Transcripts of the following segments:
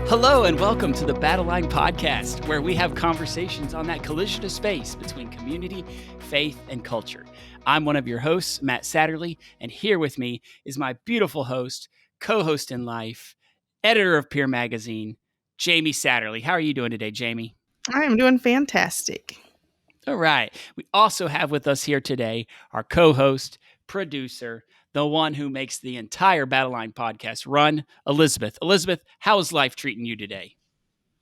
Hello and welcome to the Battle Line Podcast, where we have conversations on that collision of space between community, faith, and culture. I'm one of your hosts, Matt Satterley, and here with me is my beautiful host, co-host in life, editor of Peer Magazine, Jamie Satterley. How are you doing today, Jamie? I am doing fantastic. All right. We also have with us here today our co-host, producer, the one who makes the entire Battle Line podcast run, Elizabeth. Elizabeth, how is life treating you today?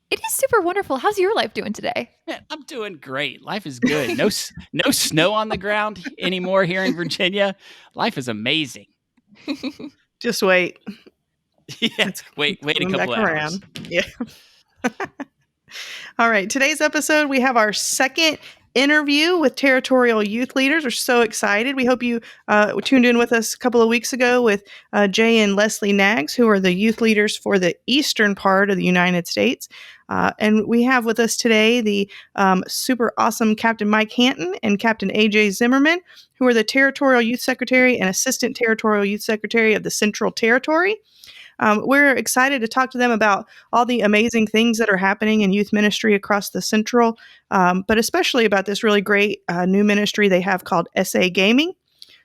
It is super wonderful. How's your life doing today? Man, I'm doing great. Life is good. No snow on the ground anymore here in Virginia. Life is amazing. Just wait. Yeah, wait a couple of hours. Yeah. All right. Today's episode, we have our second interview with territorial youth leaders. We're so excited. We hope you tuned in with us a couple of weeks ago with Jay and Leslie Naggs, who are the youth leaders for the eastern part of the United States. And we have with us today the super awesome Captain Mike Hanton and Captain AJ Zimmerman, who are the Territorial Youth Secretary and Assistant Territorial Youth Secretary of the Central Territory. We're excited to talk to them about all the amazing things that are happening in youth ministry across the Central, but especially about this really great new ministry they have called SA Gaming.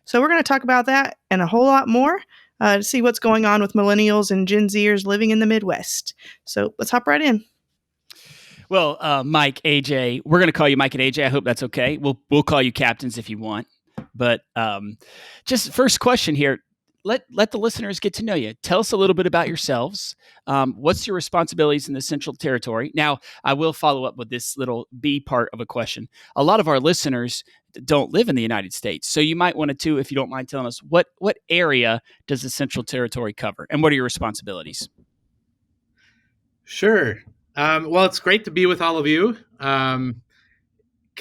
So we're going to talk about that and a whole lot more to see what's going on with Millennials and Gen Z'ers living in the Midwest. So let's hop right in. Well, Mike, AJ, we're going to call you Mike and AJ. I hope that's okay. We'll call you captains if you want. But just first question here. Let the listeners get to know you. Tell us a little bit about yourselves. What's your responsibilities in the Central Territory? Now, I will follow up with this little B part of a question. A lot of our listeners don't live in the United States, so you might want to, if you don't mind telling us, what area does the Central Territory cover, and what are your responsibilities? Sure. Well, it's great to be with all of you. Can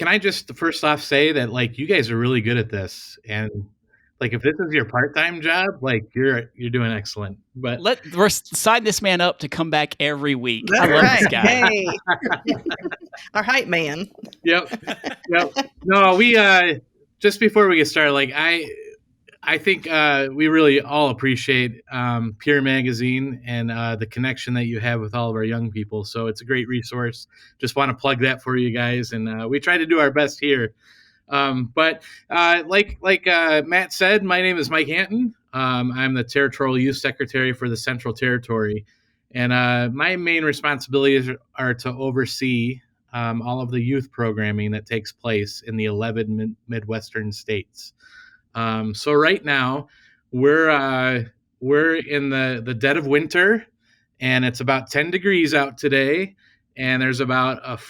I just first off say that, you guys are really good at this, and if this is your part-time job, you're doing excellent. But we're sign this man up to come back every week. That's I love right. this guy. Hey. Our hype man. Yep. No, we just before we get started, I think we really all appreciate Peer Magazine and the connection that you have with all of our young people. So it's a great resource. Just want to plug that for you guys, and we try to do our best here. But like Matt said, my name is Mike Hanton. I'm the Territorial Youth Secretary for the Central Territory. And my main responsibilities are to oversee all of the youth programming that takes place in the 11 Midwestern states. So right now, we're in the dead of winter, and it's about 10 degrees out today. And there's about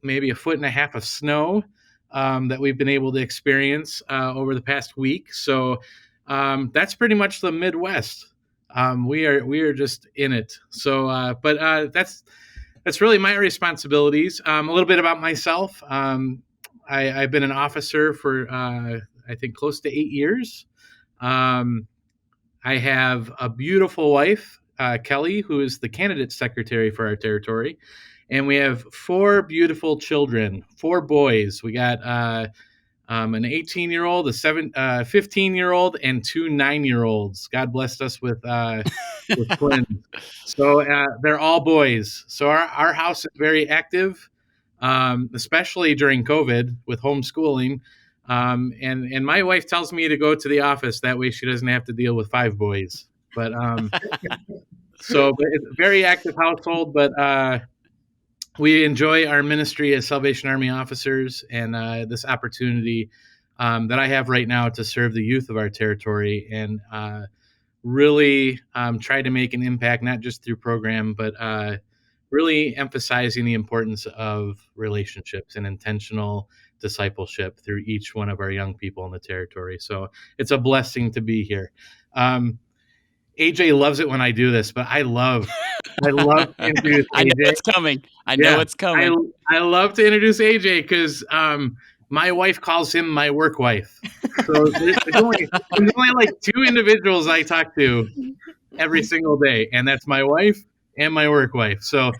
maybe a foot and a half of snow that we've been able to experience over the past week. So that's pretty much the Midwest. We are just in it. So, but that's really my responsibilities. A little bit about myself. I've been an officer for I think close to 8 years. I have a beautiful wife, Kelly, who is the candidate secretary for our territory. And we have 4 beautiful children, 4 boys. We got an 18-year-old, a 15-year-old, and 2 9-year-olds. God blessed us with twins. So they're all boys. So our house is very active, especially during COVID with homeschooling. And my wife tells me to go to the office. That way she doesn't have to deal with 5 boys. But but it's a very active household, but we enjoy our ministry as Salvation Army officers and this opportunity that I have right now to serve the youth of our territory and really try to make an impact, not just through program, but really emphasizing the importance of relationships and intentional discipleship through each one of our young people in the territory. So it's a blessing to be here. AJ loves it when I do this, but I love to introduce AJ. I know it's coming. I know it's coming. I love to introduce AJ because my wife calls him my work wife. So there's only 2 individuals I talk to every single day, and that's my wife and my work wife. So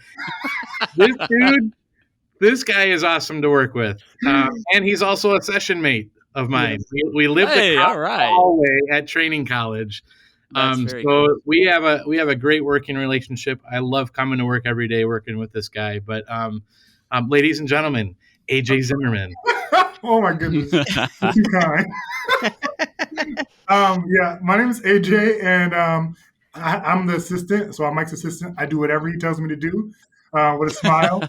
this guy is awesome to work with, and he's also a session mate of mine. We lived across the hallway at training college. That's very So cool. we have a great working relationship. I love coming to work every day working with this guy. But ladies and gentlemen, AJ Zimmerman. Oh my goodness, you're too kind. Yeah, my name is AJ, and I'm the assistant. So I'm Mike's assistant. I do whatever he tells me to do with a smile.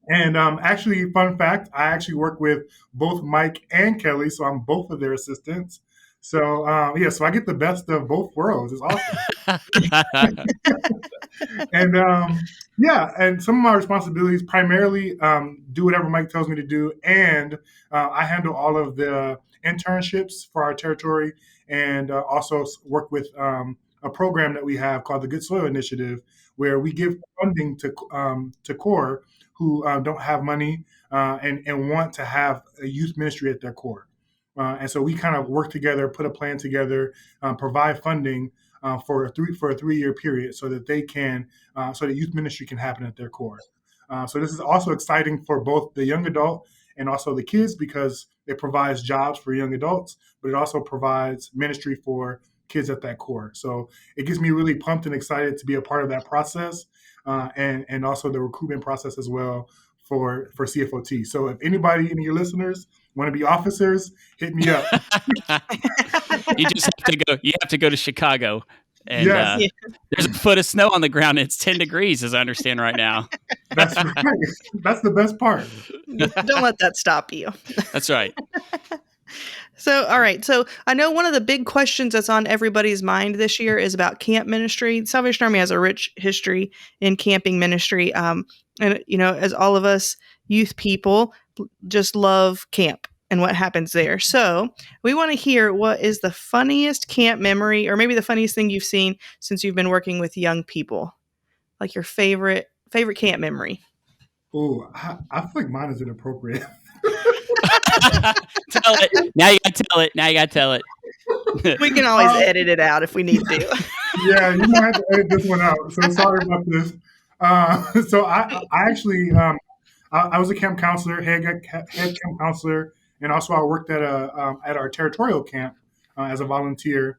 And actually, fun fact, I actually work with both Mike and Kelly, so I'm both of their assistants. So yeah, so I get the best of both worlds. It's awesome. And yeah, and some of my responsibilities primarily do whatever Mike tells me to do, and I handle all of the internships for our territory, and also work with a program that we have called the Good Soil Initiative, where we give funding to core who don't have money and want to have a youth ministry at their core. And so we kind of work together, put a plan together, provide funding for a 3-year period, so that they can, so that youth ministry can happen at their core. So this is also exciting for both the young adult and also the kids, because it provides jobs for young adults, but it also provides ministry for kids at that core. So it gets me really pumped and excited to be a part of that process, and also the recruitment process as well for CFOT. So if anybody, any of your listeners, want to be officers, hit me up. You just have to go to Chicago, and Yes. there's a foot of snow on the ground. It's 10 degrees, as I understand right now. That's right. That's the best part. Don't let that stop you. That's right. So, all right. So I know one of the big questions that's on everybody's mind this year is about camp ministry. Salvation Army has a rich history in camping ministry. And, as all of us youth people just love camp and what happens there. So we want to hear, what is the funniest camp memory, or maybe the funniest thing you've seen since you've been working with young people? Like your favorite camp memory. Oh, I feel like mine is inappropriate. Tell it. Now you got to tell it. We can always edit it out if we need to. Yeah, you might have to edit this one out. So sorry about this. So I actually, I was a camp counselor, head camp counselor, and also I worked at our territorial camp as a volunteer.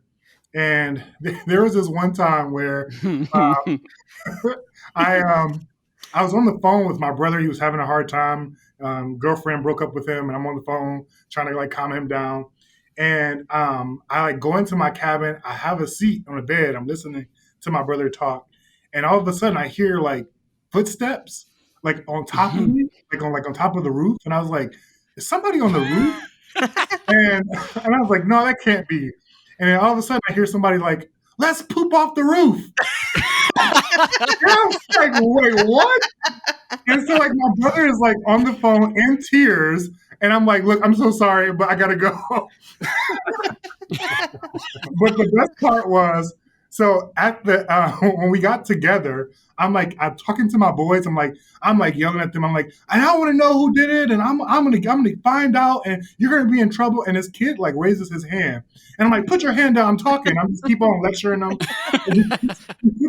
And there was this one time where I was on the phone with my brother. He was having a hard time. Girlfriend broke up with him, and I'm on the phone trying to calm him down. And I go into my cabin. I have a seat on the bed. I'm listening to my brother talk, and all of a sudden I hear footsteps on top of me, on top of the roof. And I was like, "Is somebody on the roof?" and I was like, "No, that can't be." And then all of a sudden I hear somebody like, "Let's poop off the roof." And I was like, "Wait, what?" And so my brother is on the phone in tears, and I'm like, "Look, I'm so sorry, but I gotta go." But the best part was, so at the when we got together, I'm talking to my boys. I'm yelling at them. I'm like, "And I want to know who did it, and I'm gonna find out, and you're gonna be in trouble." And this kid raises his hand, and I'm like, "Put your hand down. I'm talking." I'm just keep on lecturing him. And he puts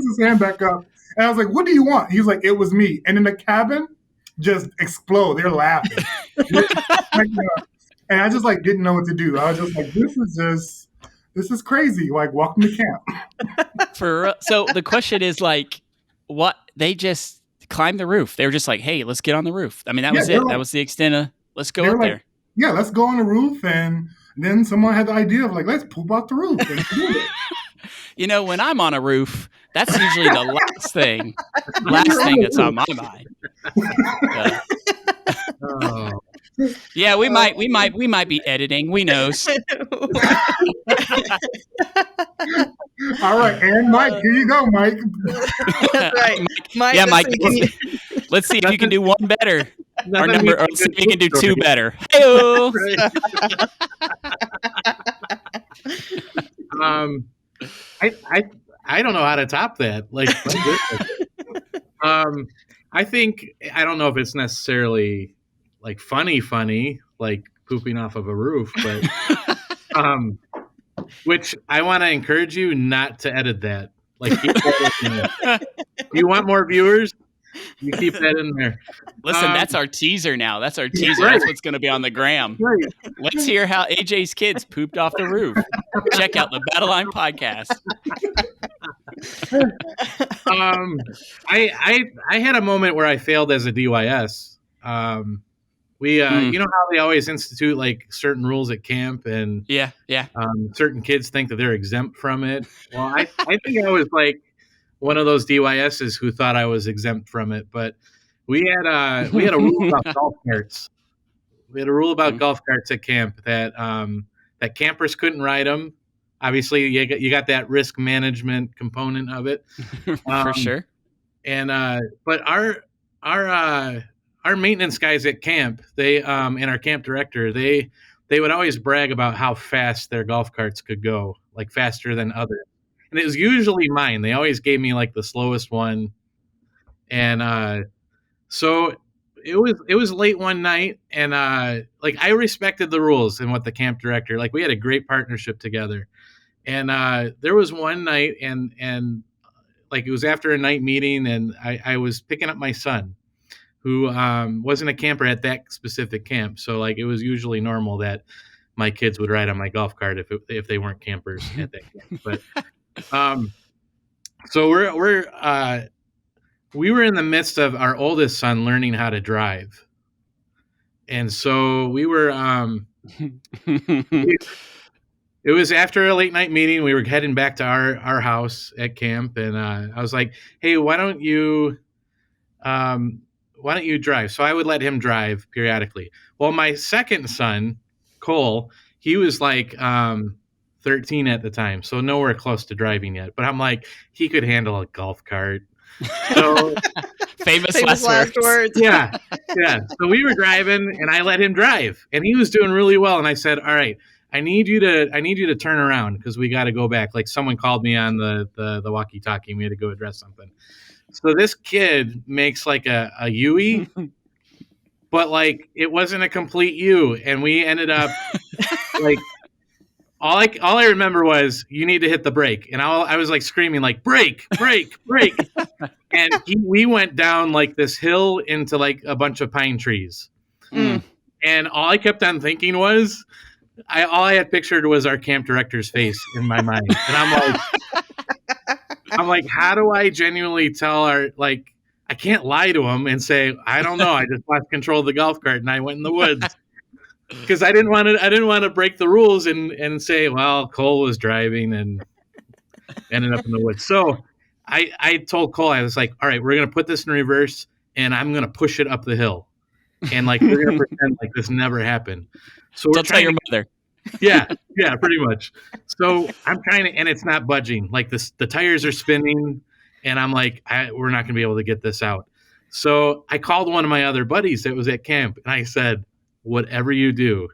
his hand back up, and I was like, "What do you want?" He's like, "It was me." And in the cabin just explode. They're laughing. And I just didn't know what to do. I was just like, this is crazy. Welcome to camp. So the question is what? They just climbed the roof. They were just like, "Hey, let's get on the roof." I mean, that was it. That was the extent of let's go up there. Yeah, let's go on the roof. And then someone had the idea of let's poop out the roof. And when I'm on a roof, that's usually the last thing that's on my mind. Oh. Yeah, we might be editing. We knows. All right, and Mike, here you go, Mike. That's right, Mike. Yeah, Mike. Let's see if you can do one better, or see if you can do two better. Hey-o. I don't know how to top that. I think, I don't know if it's necessarily funny, like pooping off of a roof, but which I want to encourage you not to edit that. You want more viewers? You keep that in there. Listen, that's our teaser now. That's our teaser. right. That's what's going to be on the gram. Right. Let's hear how AJ's kids pooped off the roof. Check out the Battle Line podcast. I had a moment where I failed as a DYS. You know how they always institute like certain rules at camp, and Yeah. certain kids think that they're exempt from it. Well, I think I was like one of those DYSs who thought I was exempt from it, but we had a rule about golf carts. We had a rule about golf carts at camp that that campers couldn't ride them. Obviously, you got that risk management component of it, For sure. And but our maintenance guys at camp, they and our camp director, they would always brag about how fast their golf carts could go, like faster than others. And it was usually mine. They always gave me like the slowest one. And so it was late one night, and like I respected the rules and what the camp director, like we had a great partnership together. And there was one night, and like it was after a night meeting, and I was picking up my son, who wasn't a camper at that specific camp. So like it was usually normal that my kids would ride on my golf cart if they weren't campers at that camp. But so we were in the midst of our oldest son learning how to drive. And so we were it was after a late night meeting. We were heading back to our house at camp, and I was like, "Hey, why don't you drive?" So I would let him drive periodically. Well, my second son, Cole, he was like 13 at the time, so nowhere close to driving yet. But I'm like, he could handle a golf cart. So Famous Famous last words. yeah. So we were driving, and I let him drive, and he was doing really well. And I said, "All right, I need you to turn around because we got to go back." Like someone called me on the walkie-talkie, and we had to go address something. So this kid makes like a U-E, but like it wasn't a complete U, and we ended up like all I remember was you need to hit the brake, and I was like screaming like brake, and we went down like this hill into like a bunch of pine trees, and all I kept on thinking was all I had pictured was our camp director's face in my mind, and I'm like, how do I genuinely tell I can't lie to him and say, I don't know, I just lost control of the golf cart and I went in the woods. Because I didn't want to break the rules and say, well, Cole was driving and ended up in the woods. So I told Cole, I was like, all right, we're going to put this in reverse and I'm going to push it up the hill. And like, we're going to pretend like this never happened. So Don't tell your mother. Yeah, pretty much. So I'm trying to, and it's not budging. Like the tires are spinning, and I'm like, we're not going to be able to get this out. So I called one of my other buddies that was at camp, and I said, whatever you do,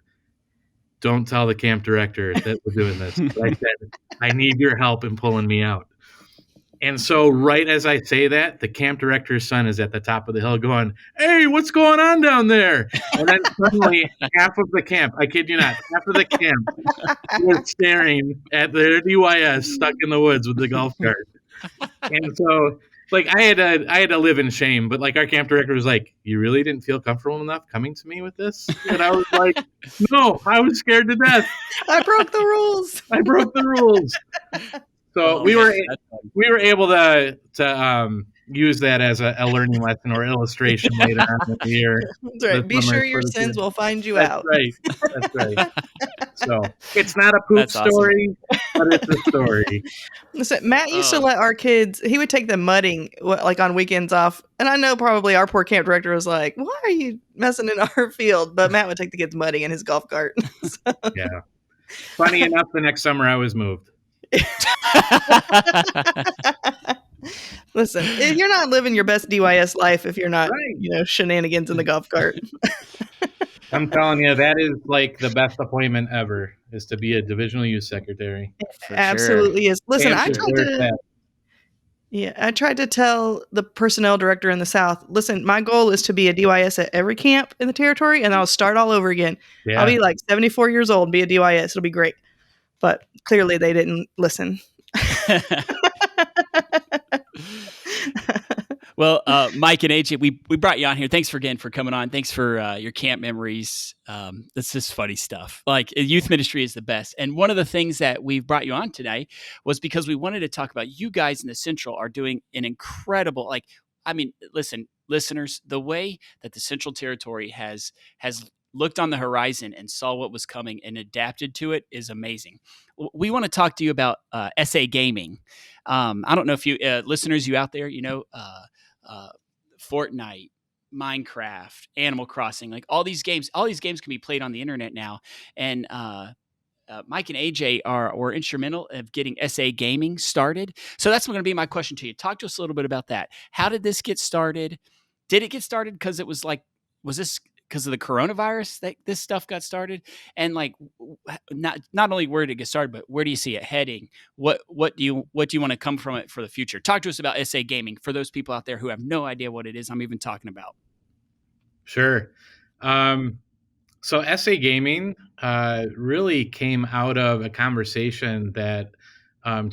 don't tell the camp director that we're doing this. But I said, I need your help in pulling me out. And so right as I say that, the camp director's son is at the top of the hill going, "Hey, what's going on down there?" And then suddenly half of the camp, I kid you not, half of the camp was staring at their DYS stuck in the woods with the golf cart. And so like I had to live in shame, but like our camp director was like, "You really didn't feel comfortable enough coming to me with this?" And I was like, "No, I was scared to death. I broke the rules. I broke the rules." So we were able to use that as a learning lesson or illustration later on in the year. That's right. Be sure your sins will find you out. That's right. So it's not a poop story, but it's a story. Listen, Matt used to let our kids, he would take them mudding like on weekends off. And I know probably our poor camp director was like, "Why are you messing in our field?" But Matt would take the kids mudding in his golf cart. So. Yeah. Funny enough, the next summer I was moved. Listen, you're not living your best DYS life if you're not, shenanigans in the golf cart. I'm telling you, that is like the best appointment ever, is to be a divisional youth secretary. Absolutely is. Listen, I tried to tell the personnel director in the South, listen, my goal is to be a DYS at every camp in the territory, and I'll start all over again. Yeah. I'll be like 74 years old and be a DYS. It'll be great. But clearly they didn't listen. Well, Mike and AJ, we brought you on here. Thanks again for coming on. Thanks for your camp memories. That's just funny stuff. Like youth ministry is the best. And one of the things that we brought you on today was because we wanted to talk about you guys in the Central are doing an incredible, like, I mean, listen, listeners, the way that the Central Territory has looked on the horizon and saw what was coming and adapted to it is amazing. We want to talk to you about SA gaming. I don't know if you listeners, you out there, Fortnite, Minecraft, Animal Crossing, like all these games can be played on the internet now. And Mike and AJ were instrumental of getting SA gaming started. So that's going to be my question to you. Talk to us a little bit about that. How did this get started? Did it get started because it was like, was this because of the coronavirus that this stuff got started? And like, not only where did it get started, but where do you see it heading? What do you want to come from it for the future? Talk to us about SA gaming for those people out there who have no idea what it is I'm even talking about. Sure. So SA gaming really came out of a conversation that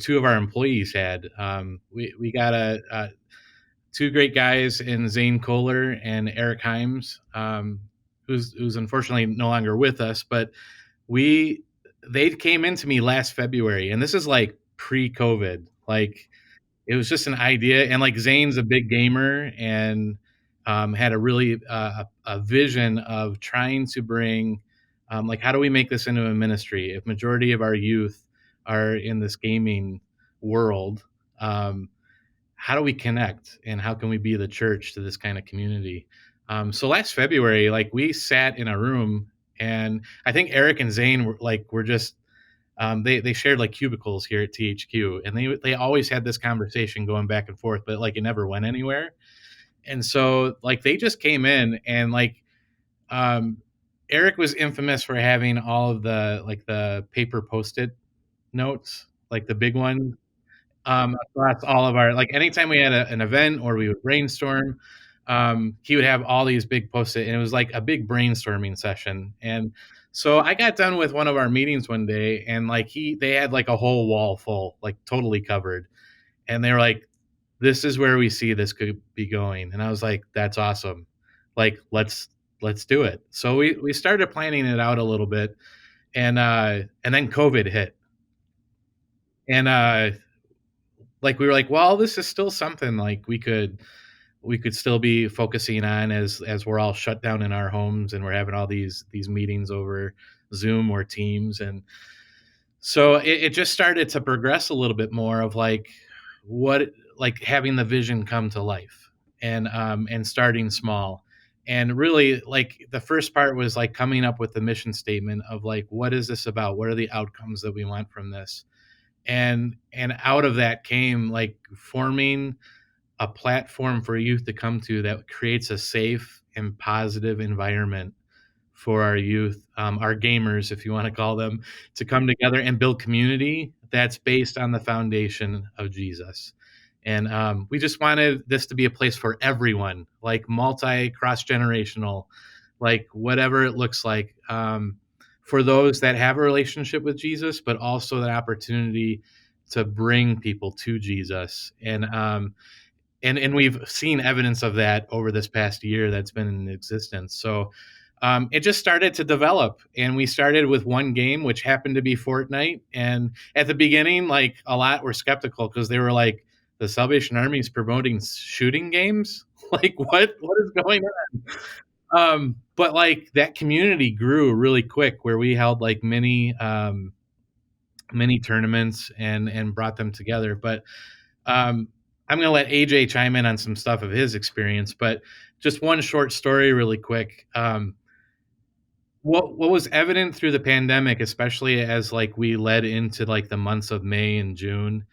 two of our employees had. We got two great guys in Zane Kohler and Eric Himes, who's unfortunately no longer with us, but they came into me last February, and this is like pre-COVID. Like it was just an idea, and like Zane's a big gamer and had a really a vision of trying to bring like how do we make this into a ministry if majority of our youth are in this gaming world. How do we connect and how can we be the church to this kind of community? So last February, like we sat in a room, and I think Eric and Zane were just they shared like cubicles here at THQ, and they always had this conversation going back and forth, but like it never went anywhere. And so like they just came in, and like Eric was infamous for having all of the paper Post-it notes, like the big ones. Across all of our, like anytime we had an event or we would brainstorm, he would have all these big Post-it, and it was like a big brainstorming session. And so I got done with one of our meetings one day, and like they had like a whole wall full, like totally covered, and they were like, "This is where we see this could be going." And I was like, "That's awesome! Like let's do it." So we started planning it out a little bit, and then COVID hit, and like we were like, well, this is still something like we could still be focusing on as we're all shut down in our homes and we're having all these meetings over Zoom or Teams. And so it just started to progress a little bit more of like what, like having the vision come to life, and starting small. And really like the first part was like coming up with the mission statement of like, what is this about? What are the outcomes that we want from this? And out of that came like forming a platform for youth to come to that creates a safe and positive environment for our youth, our gamers, if you want to call them, to come together and build community that's based on the foundation of Jesus. And we just wanted this to be a place for everyone, like cross-generational, like whatever it looks like, for those that have a relationship with Jesus, but also the opportunity to bring people to Jesus. And we've seen evidence of that over this past year that's been in existence. So it just started to develop, and we started with one game, which happened to be Fortnite. And at the beginning, like a lot were skeptical because they were like, the Salvation Army is promoting shooting games. Like what is going on? But like that community grew really quick, where we held like many tournaments and brought them together. But I'm going to let AJ chime in on some stuff of his experience, but just one short story really quick. What was evident through the pandemic, especially as like we led into like the months of May and June,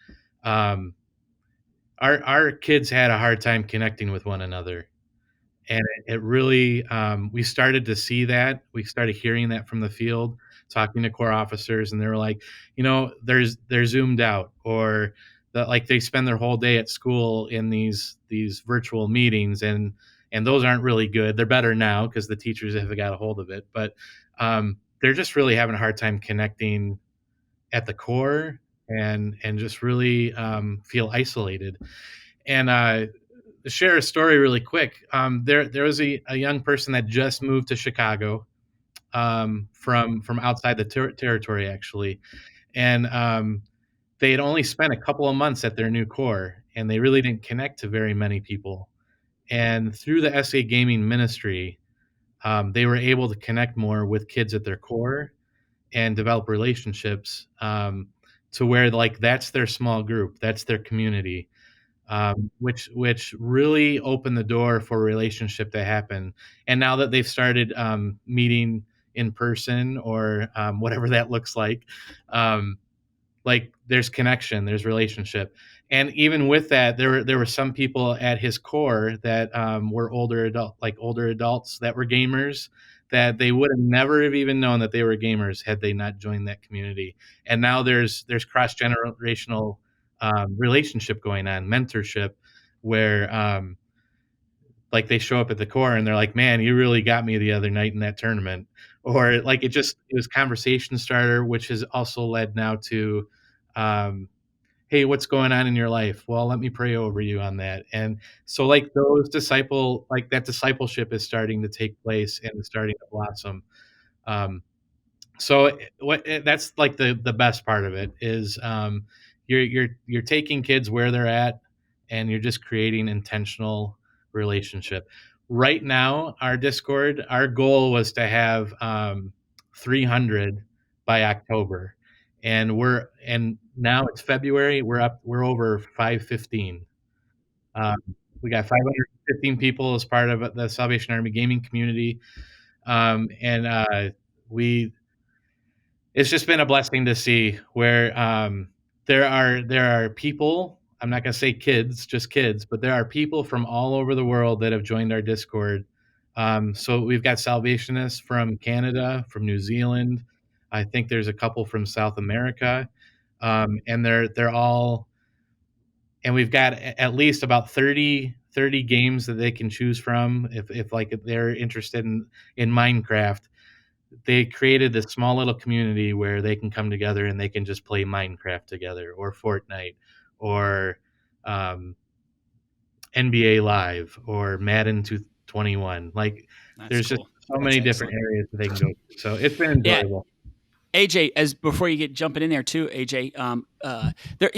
our kids had a hard time connecting with one another. And it really, we started to see that. We started hearing that from the field, talking to Corps officers, and they were like, they're zoomed out, or that like they spend their whole day at school in these virtual meetings, and those aren't really good. They're better now because the teachers have got a hold of it, but they're just really having a hard time connecting at the core, and just really feel isolated. And share a story really quick. There was a young person that just moved to Chicago from outside the territory, actually, and they had only spent a couple of months at their new core, and they really didn't connect to very many people. And through the SA Gaming Ministry, they were able to connect more with kids at their core and develop relationships to where like that's their small group, that's their community, which really opened the door for a relationship to happen. And now that they've started meeting in person or whatever that looks like there's connection, there's relationship. And even with that, there were some people at his core that were older adults that were gamers, that they would have never have even known that they were gamers had they not joined that community. And now there's cross generational relationship going on, mentorship, where like they show up at the core and they're like, man, you really got me the other night in that tournament. Or like it was conversation starter, which has also led now to hey, what's going on in your life? Well, let me pray over you on that. And so like that discipleship is starting to take place and is starting to blossom. So that's like the best part of it is you're taking kids where they're at, and you're just creating intentional relationship. Right now, our Discord, our goal was to have 300 by October, and now it's February. We're over 515. We got 515 people as part of the Salvation Army gaming community, and it's just been a blessing to see where there are people. I'm not going to say kids, just kids, but there are people from all over the world that have joined our Discord. So we've got Salvationists from Canada, from New Zealand. I think there's a couple from South America, and they're all. And we've got at least about 30 games that they can choose from if like if they're interested in Minecraft. They created this small little community where they can come together and they can just play Minecraft together, or Fortnite, or NBA Live, or Madden 221. Like there's cool. just so many different areas that they can go to. So it's been enjoyable. AJ, as before you get jumping in there too, AJ, there,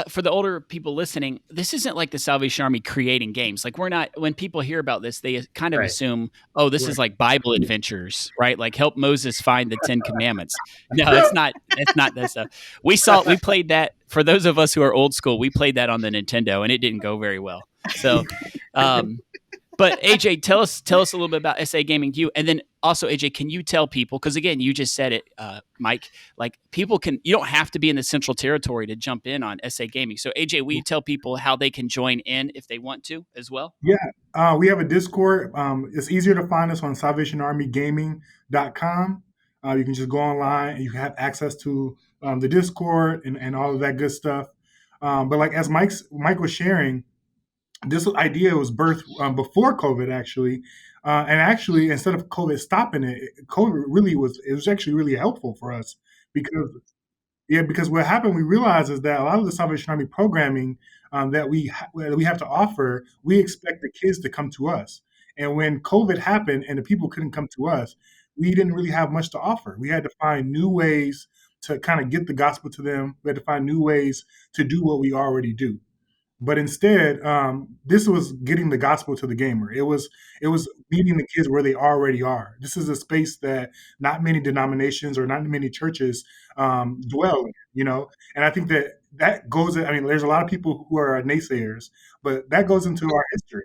for the older people listening, this isn't like the Salvation Army creating games. Like we're not. When people hear about this, they kind of assume, oh, this is like Bible adventures, right? Like help Moses find the 10 Commandments. No, it's not. It's not that stuff. We played that. For those of us who are old school, we played that on the Nintendo, and it didn't go very well. So. But AJ, tell us a little bit about SA Gaming to you, and then also AJ, can you tell people, because again, you just said it, Mike, like people you don't have to be in the Central Territory to jump in on SA Gaming. So AJ, will you tell people how they can join in if they want to as well? Yeah, we have a Discord. It's easier to find us on SalvationArmyGaming.com. You can just go online and you have access to the Discord and all of that good stuff. But like as Mike was sharing, this idea was birthed before COVID, actually. And actually, instead of COVID stopping it, COVID was actually really helpful for us because what happened, we realized is that a lot of the Salvation Army programming that we have to offer, we expect the kids to come to us. And when COVID happened and the people couldn't come to us, we didn't really have much to offer. We had to find new ways to kind of get the gospel to them. We had to find new ways to do what we already do. But instead, this was getting the gospel to the gamer. It was meeting the kids where they already are. This is a space that not many denominations or not many churches dwell in, And I think that goes. I mean, there's a lot of people who are naysayers, but that goes into our history.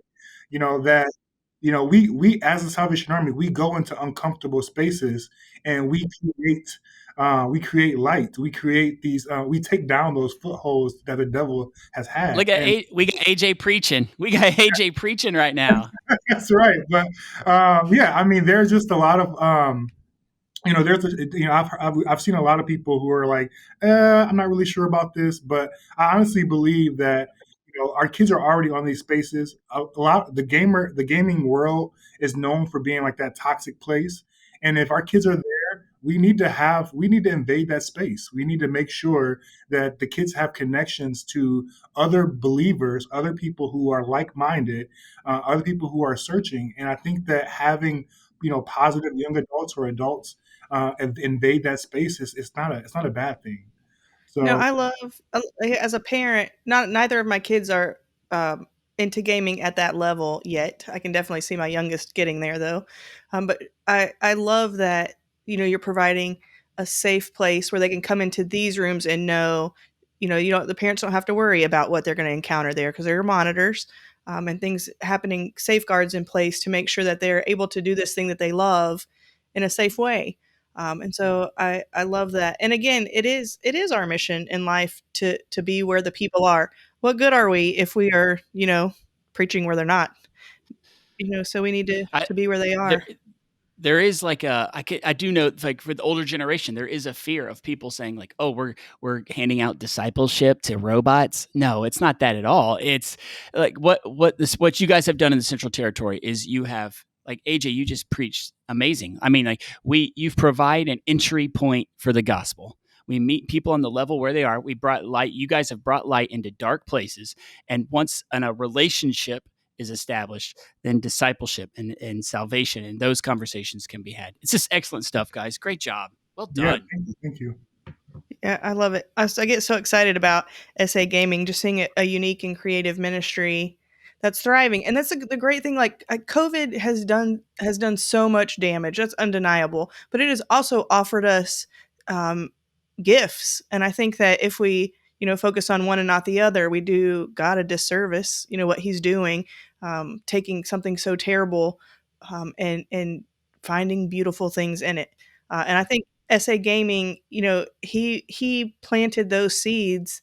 We as the Salvation Army, we go into uncomfortable spaces and we create light. We create these. We take down those footholds that the devil has had. We got AJ preaching. We got AJ preaching right now. That's right. But I mean, there's just a lot of I've seen a lot of people who are like, I'm not really sure about this, but I honestly believe that our kids are already on these spaces. The gaming world is known for being like that toxic place, and if our kids are there, we need to invade that space. We need to make sure that the kids have connections to other believers, other people who are like-minded, other people who are searching. And I think that having positive young adults or adults invade that space is it's not a bad thing. No, So I love as a parent. Not neither of my kids are into gaming at that level yet. I can definitely see my youngest getting there though. But I love that you're providing a safe place where they can come into these rooms and know, you don't the parents don't have to worry about what they're going to encounter there because there are monitors and things happening, safeguards in place to make sure that they're able to do this thing that they love in a safe way. And so I love that. And again, it is our mission in life to be where the people are. What good are we if we are, preaching where they're not? So we need I, to be where they there, are. there is like I do know, like, for the older generation, there is a fear of people saying like, oh, we're handing out discipleship to robots. No, it's not that at all. It's like what you guys have done in the Central Territory is you have, like, AJ, you just preached amazing. I mean, like, you've provided an entry point for the gospel. We meet people on the level where they are. We brought light. You guys have brought light into dark places. And once a relationship is established, then discipleship and salvation and those conversations can be had. It's just excellent stuff, guys. Great job. Well yeah, done. thank you. Yeah, I love it. I get so excited about SA Gaming, just seeing a unique and creative ministry that's thriving, and that's the great thing. Like COVID has done so much damage. That's undeniable, but it has also offered us um, gifts, and I think that if we focus on one and not the other, we do God a disservice. What He's doing, taking something so terrible and finding beautiful things in it, and I think SA Gaming, he planted those seeds,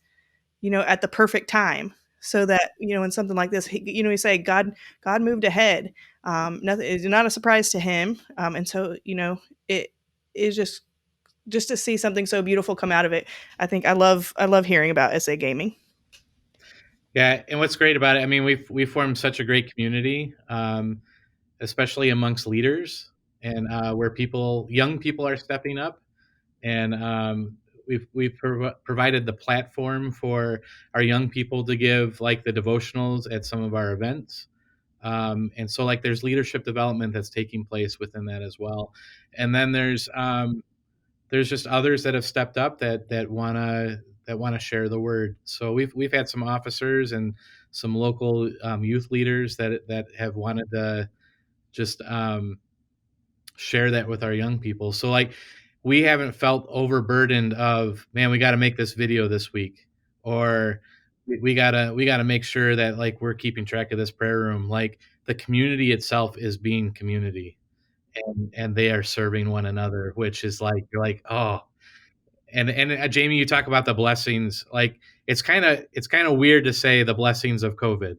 at the perfect time, so that in something like this, he say God moved ahead. Nothing is not a surprise to him, and so it is just to see something so beautiful come out of it. I think I love hearing about SA Gaming. Yeah, and what's great about it, I mean, we've formed such a great community, especially amongst leaders, and where young people are stepping up, and we've provided the platform for our young people to give, like, the devotionals at some of our events. And so, like, there's leadership development that's taking place within that as well. And then there's just others that have stepped up that wanna share the word. So we've had some officers and some local youth leaders that have wanted to just share that with our young people. So, like, we haven't felt overburdened of, man, we got to make this video this week, or we gotta make sure that, like, we're keeping track of this prayer room. Like, the community itself is being community, and they are serving one another, which is like, you're like, oh. And Jamie, you talk about the blessings. Like, it's kind of weird to say the blessings of COVID,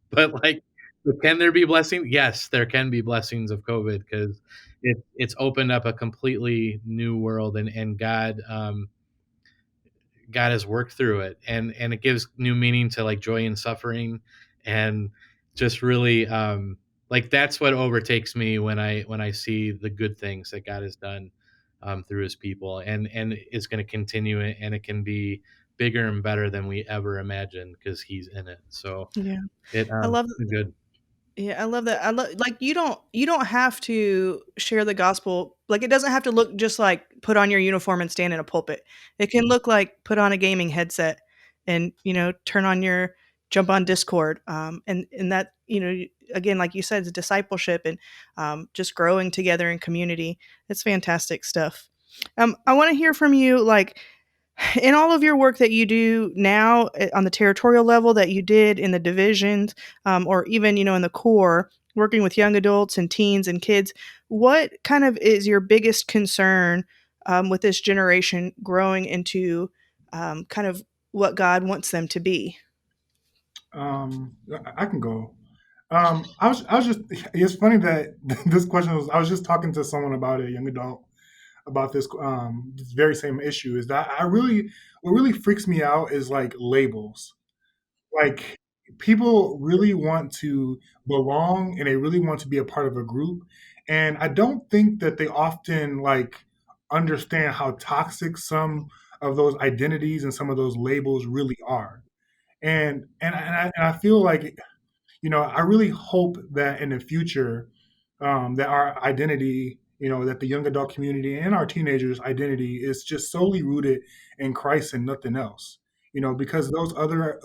but, like, can there be blessings? Yes, there can be blessings of COVID, because it's opened up a completely new world, and God has worked through it, and it gives new meaning to, like, joy and suffering, and just really, like, that's what overtakes me when I see the good things that God has done through His people, and is going to continue it, and it can be bigger and better than we ever imagined because He's in it. So Yeah, it I love it's good. Yeah, I love that. I love like you don't have to share the gospel. Like it doesn't have to look just like put on your uniform and stand in a pulpit. It can look like put on a gaming headset and turn on your jump on Discord. And that again, like you said, it's discipleship and just growing together in community. It's fantastic stuff. I want to hear from you, like in all of your work that you do now on the territorial level that you did in the divisions, or even in the core, working with young adults and teens and kids, what kind of is your biggest concern with this generation growing into kind of what God wants them to be? I can go. I was just. It's funny that this question was. I was just talking to someone about a young adult about this very same issue. Is that what really freaks me out is like labels. Like people really want to belong and they really want to be a part of a group, and I don't think that they often like understand how toxic some of those identities and some of those labels really are. And I feel like, I really hope that in the future, that our identity, that the young adult community and our teenagers' identity is just solely rooted in Christ and nothing else. Because those other,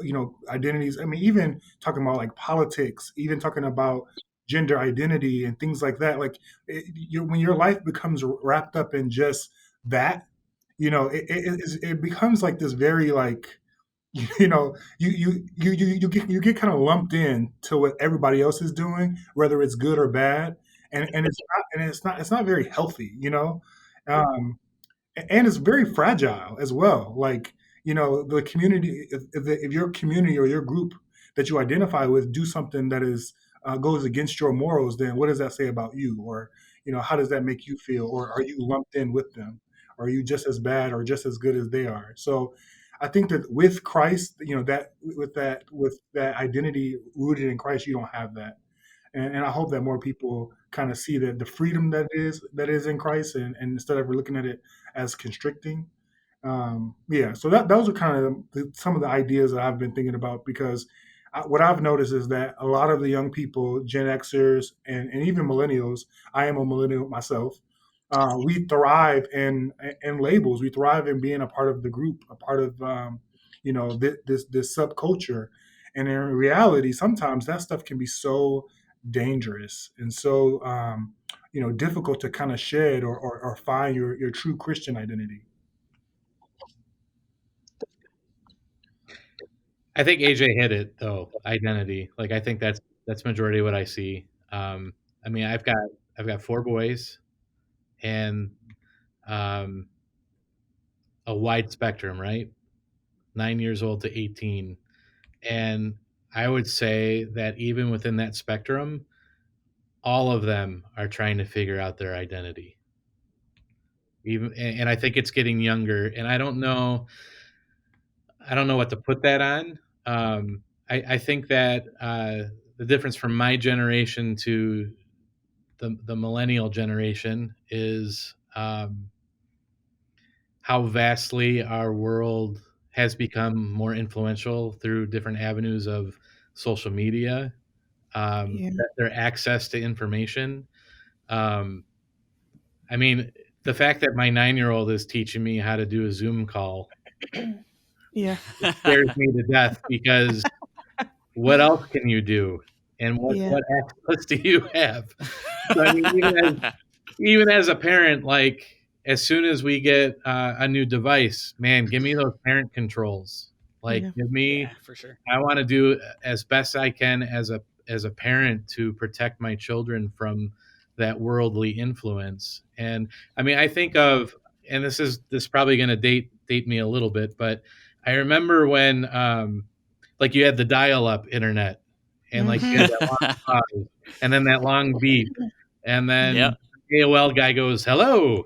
identities, I mean, even talking about like politics, even talking about gender identity and things like that, like when your life becomes wrapped up in just that, it becomes like this very like, you get kind of lumped in to what everybody else is doing, whether it's good or bad, and it's not very healthy, um, and it's very fragile as well. Like, the community, if your community or your group that you identify with do something that is goes against your morals, then what does that say about you? Or, how does that make you feel? Or are you lumped in with them? Or are you just as bad or just as good as they are? So I think that with Christ, that identity rooted in Christ, you don't have that. And I hope that more people kind of see that the freedom that is in Christ, and instead of looking at it as constricting. Yeah, so those are kind of some of the ideas that I've been thinking about, because what I've noticed is that a lot of the young people, Gen Xers and even millennials, I am a millennial myself, we thrive in labels. We thrive in being a part of the group, a part of this subculture. And in reality, sometimes that stuff can be so dangerous and so difficult to kind of shed or find your true Christian identity. I think AJ hit it though. Identity, like I think that's majority of what I see. I mean, I've got 4 boys and um, a wide spectrum, right? 9 years old to 18, and I would say that even within that spectrum, all of them are trying to figure out their identity. Even, and I think it's getting younger, and I don't know what to put that on. I think that the difference from my generation to the millennial generation is how vastly our world has become more influential through different avenues of social media, Yeah. their access to information. Um, I mean, the fact that my 9-year-old is teaching me how to do a Zoom call Yeah. scares me to death, because what else can you do? And Yeah. what access do you have? So, I mean, even as a parent, like as soon as we get a new device, man, give me those parent controls. Like, Yeah. give me. Yeah, for sure. I want to do as best I can as a parent to protect my children from that worldly influence. And I mean, I think of, and this is probably going to date me a little bit, but I remember when like you had the dial-up internet, and like you had that long pause, and then that long beep, and then Yep. the AOL guy goes, "Hello."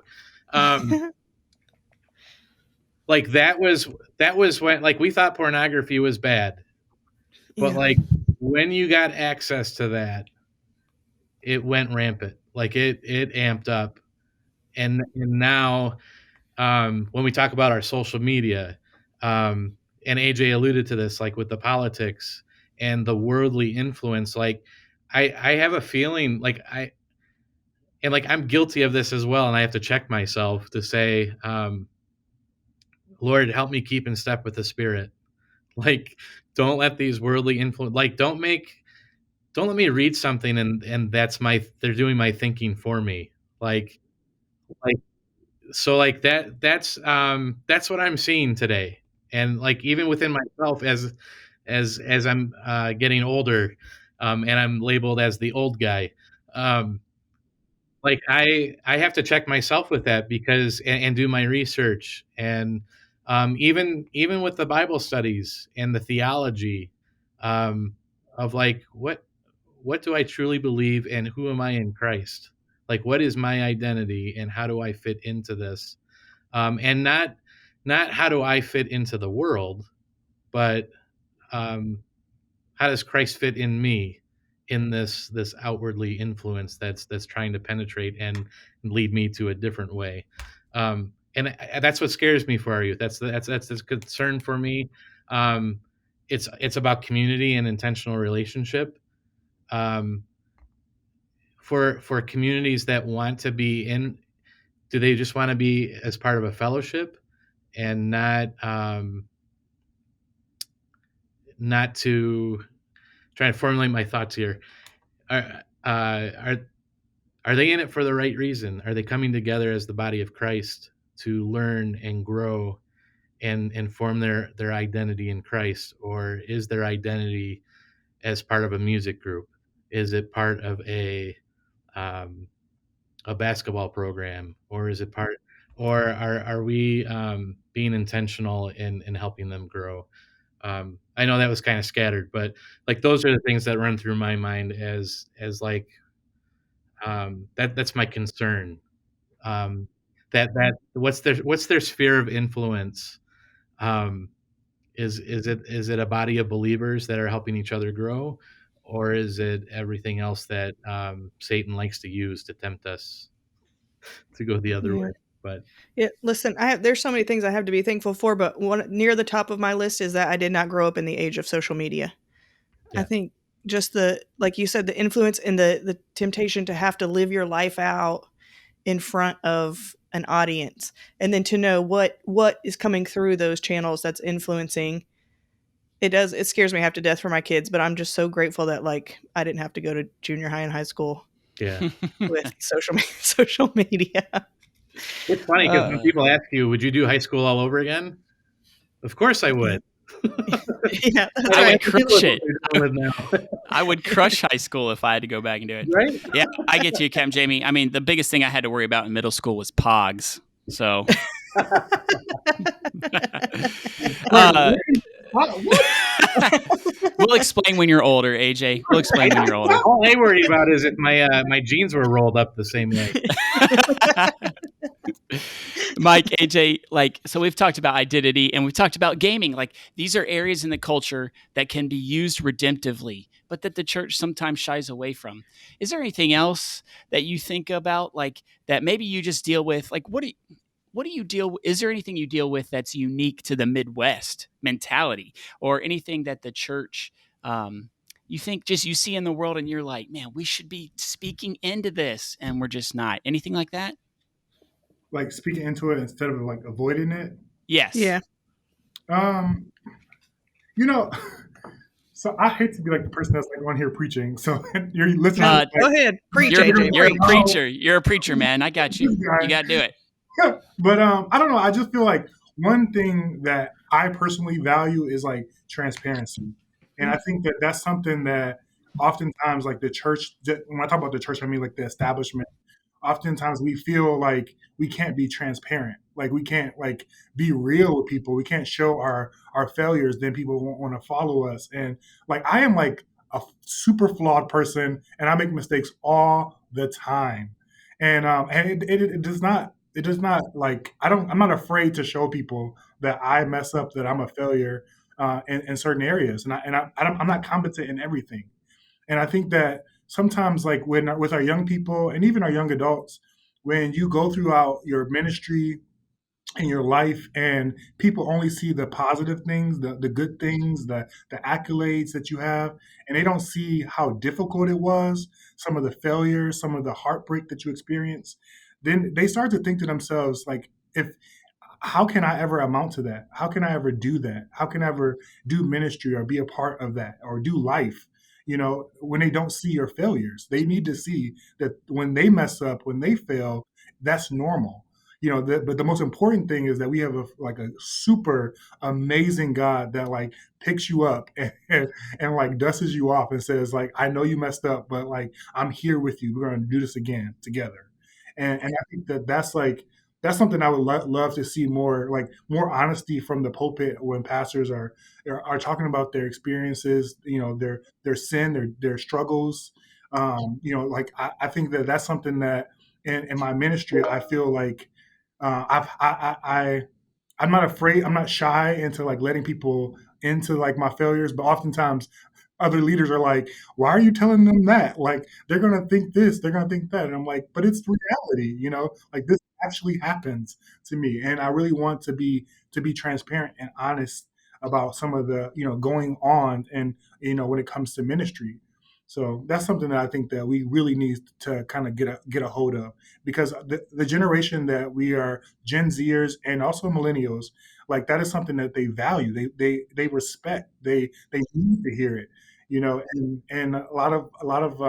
Like that was when, like, we thought pornography was bad, but Yeah. like when you got access to that, it went rampant. Like it amped up, and now when we talk about our social media, and AJ alluded to this, like with the politics and the worldly influence, like I have a feeling like I'm guilty of this as well, and I have to check myself to say, Lord, help me keep in step with the Spirit. Like, don't let these worldly influence, like, don't let me read something and they're doing my thinking for me. Like, like so like that's what I'm seeing today. And like even within myself, as I'm getting older, and I'm labeled as the old guy, um, like I have to check myself with that, because and do my research, and even with the Bible studies and the theology, of like what do I truly believe, and who am I in Christ? Like, what is my identity, and how do I fit into this? And not how do I fit into the world, but um, how does Christ fit in me, in this outwardly influence that's trying to penetrate and lead me to a different way. And that's what scares me for our youth. That's a concern for me. It's about community and intentional relationship. For communities that want to be in, do they just want to be as part of a fellowship and not to try and formulate my thoughts here? Are they in it for the right reason? Are they coming together as the body of Christ to learn and grow and form their identity in Christ? Or is their identity as part of a music group? Is it part of a basketball program? Or is it part, or are we being intentional in helping them grow? I know that was kind of scattered, but like those are the things that run through my mind as like that's my concern. That what's their sphere of influence? Is it a body of believers that are helping each other grow, or is it everything else that Satan likes to use to tempt us to go the other Yeah. way? But Yeah, listen, there's so many things I have to be thankful for, but one near the top of my list is that I did not grow up in the age of social media. I Yeah. think just like you said, the influence and the temptation to have to live your life out in front of an audience, and then to know what is coming through those channels that's influencing. It scares me half to death for my kids, but I'm just so grateful that like I didn't have to go to junior high and high school Yeah. with social media. It's funny because when people ask you, would you do high school all over again? Of course I would. Yeah, that's I right. would crush it. Now. I would crush high school if I had to go back and do it. Right? Yeah, I get you, Cam Jamie. I mean, the biggest thing I had to worry about in middle school was pogs. So, we'll explain when you're older, AJ. We'll explain when you're older. All I worry about is if my jeans were rolled up the same way. Mike, AJ, like, so we've talked about identity and we've talked about gaming. Like, these are areas in the culture that can be used redemptively, but that the church sometimes shies away from. Is there anything else that you think about, like, that maybe you just deal with? Like, what do you deal with? Is there anything you deal with that's unique to the Midwest mentality, or anything that the church, you think just you see in the world and you're like, man, we should be speaking into this and we're just not? Anything like that? Like speaking into it instead of like avoiding it. Yes. Yeah. You know, so I hate to be like the person that's like on here preaching. So you're listening. Uh, Go ahead, preach, You're, AJ. you're a preach. preacher. You're a preacher, man. I got you. This guy. You got to do it. But I don't know. I just feel like one thing that I personally value is like transparency, and I think that that's something that oftentimes like the church. When I talk about the church, I mean like the establishment. Oftentimes we feel like we can't be transparent, like we can't like be real with people, we can't show our failures, then people won't want to follow us. And like I am like a super flawed person and I make mistakes all the time. And it does not like I'm not afraid to show people that I mess up, that I'm a failure in certain areas, I'm not competent in everything. And I think that sometimes, like when with our young people and even our young adults, when you go throughout your ministry and your life, and people only see the positive things, the good things, the accolades that you have, and they don't see how difficult it was, some of the failures, some of the heartbreak that you experience, then they start to think to themselves, like, if how can I ever amount to that? How can I ever do that? How can I ever do ministry or be a part of that or do life? When they don't see your failures, they need to see that when they mess up, when they fail, that's normal. But the most important thing is that we have a super amazing God that like picks you up and like dusts you off and says like, I know you messed up, but like I'm here with you. We're going to do this again together. And I think that's something I would love to see more, like more honesty from the pulpit when pastors are talking about their experiences, their sin, their struggles. Like I think that that's something that in my ministry, I feel like I'm not afraid, I'm not shy into like letting people into like my failures, but oftentimes other leaders are like, why are you telling them that? Like they're gonna think this, they're gonna think that. And I'm like, but it's reality, like this actually happens to me, and I really want to be transparent and honest about some of the going on, and when it comes to ministry. So that's something that I think that we really need to kind of get a hold of, because the generation that we are, Gen Zers and also millennials, like that is something that they value, they respect, they need to hear it, and a lot of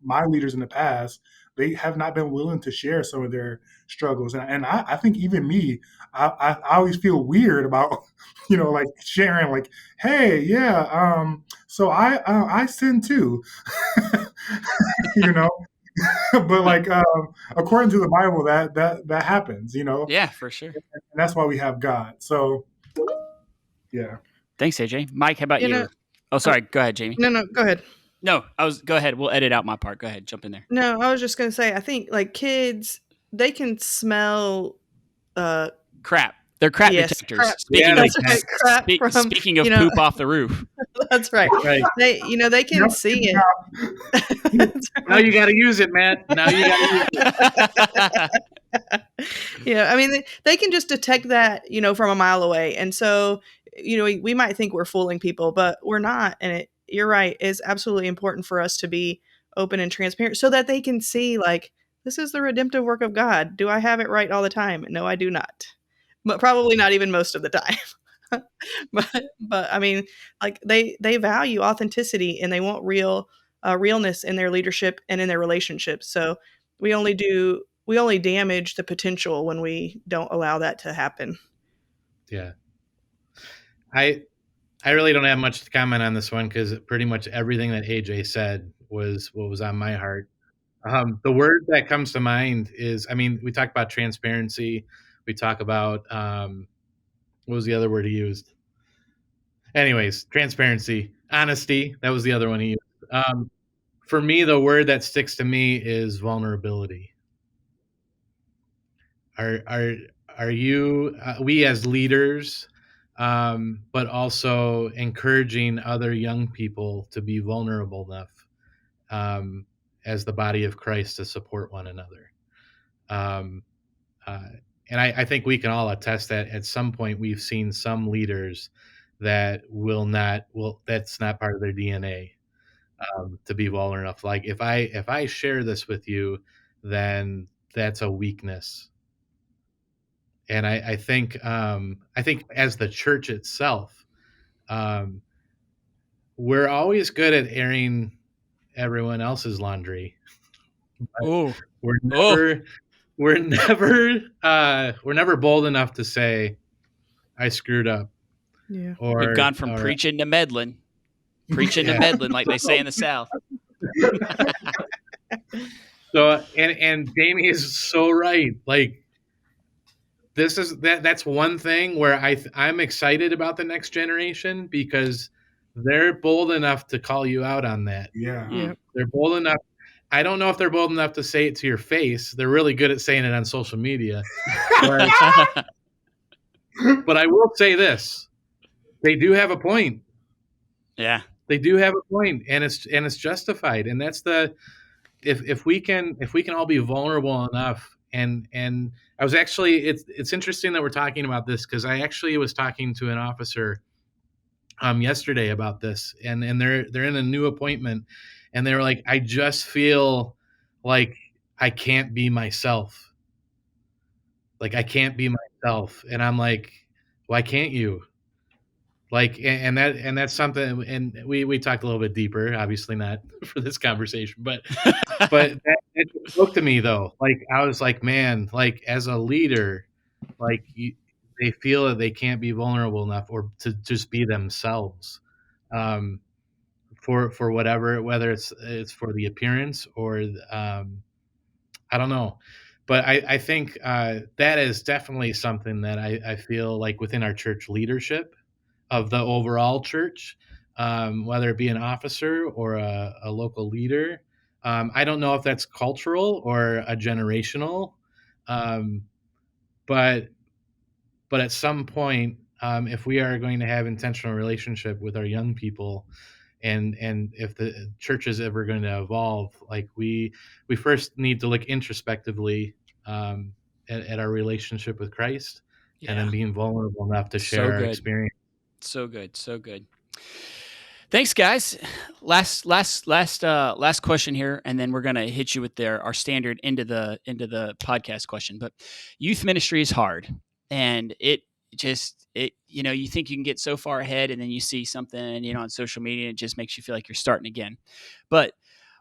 my leaders in the past, they have not been willing to share some of their struggles, and I think even me, I always feel weird about like sharing, like, hey, yeah, so I sin too, you know but like, according to the Bible, that happens, Yeah, for sure. and that's why we have God. So yeah. Thanks, AJ. Mike, how about You you? know- Oh, sorry. Go ahead, Jamie. No, go ahead. No, go ahead. We'll edit out my part. Go ahead. Jump in there. No, I was just going to say, I think like kids, they can smell, Crap. They're crap yes, detectors. crap. Speaking Yeah, of That's right, crap from, speaking of poop off the roof. That's right. Right. They can Yep. see it. That's Now you got to use it, Matt. Now you got to use it. Yeah, I mean, they can just detect that, from a mile away. And so, we might think we're fooling people, but we're not. And you're right, it's absolutely important for us to be open and transparent so that they can see, like, this is the redemptive work of God. Do I have it right all the time? No, I do not. But probably not even most of the time. but I mean, like they value authenticity, and they want realness in their leadership and in their relationships. So we only damage the potential when we don't allow that to happen. Yeah. I really don't have much to comment on this one, because pretty much everything that AJ said was what was on my heart. The word that comes to mind is, we talk about transparency. We talk about, what was the other word he used? Anyways, transparency, honesty. That was the other one he used. For me, the word that sticks to me is vulnerability. Are you, we as leaders, but also encouraging other young people to be vulnerable enough, as the body of Christ, to support one another? And I think we can all attest that at some point we've seen some leaders that that's not part of their DNA, to be vulnerable enough. Like, if I share this with you, then that's a weakness. And I think as the church itself, we're always good at airing everyone else's laundry. Oh, We're never bold enough to say, I screwed up. Yeah. Or we've gone from preaching to meddling. Preaching to meddling, like they say in the South. So, and Jamie is so right. Like, that's one thing where I'm excited about the next generation, because they're bold enough to call you out on that. Yeah. Yeah. They're bold enough. I don't know if they're bold enough to say it to your face. They're really good at saying it on social media. But I will say this: they do have a point. Yeah. They do have a point, and it's justified. And that's if we can all be vulnerable enough. And I was actually, it's interesting that we're talking about this, because I actually was talking to an officer yesterday about this, and they're in a new appointment, and they were like, I just feel like I can't be myself. Like, I can't be myself. And I'm like, why can't you? Like, and that's something, and we talked a little bit deeper, obviously not for this conversation, but it spoke to me though. Like, I was like, man, like, as a leader, like, they feel that they can't be vulnerable enough, or to just be themselves, for whatever, whether it's for the appearance, or I don't know. But I think that is definitely something that I feel like within our church leadership of the overall church, whether it be an officer or a local leader. I don't know if that's cultural or a generational, but at some point, if we are going to have intentional relationship with our young people, and if the church is ever going to evolve, like, we first need to look introspectively, at our relationship with Christ, and Yeah. then being vulnerable enough to So share our good. experience. So good. So good. Thanks, guys. Last question here, and then we're gonna hit you with our standard into the podcast question. But youth ministry is hard, and it you think you can get so far ahead, and then you see something on social media, and it just makes you feel like you're starting again. But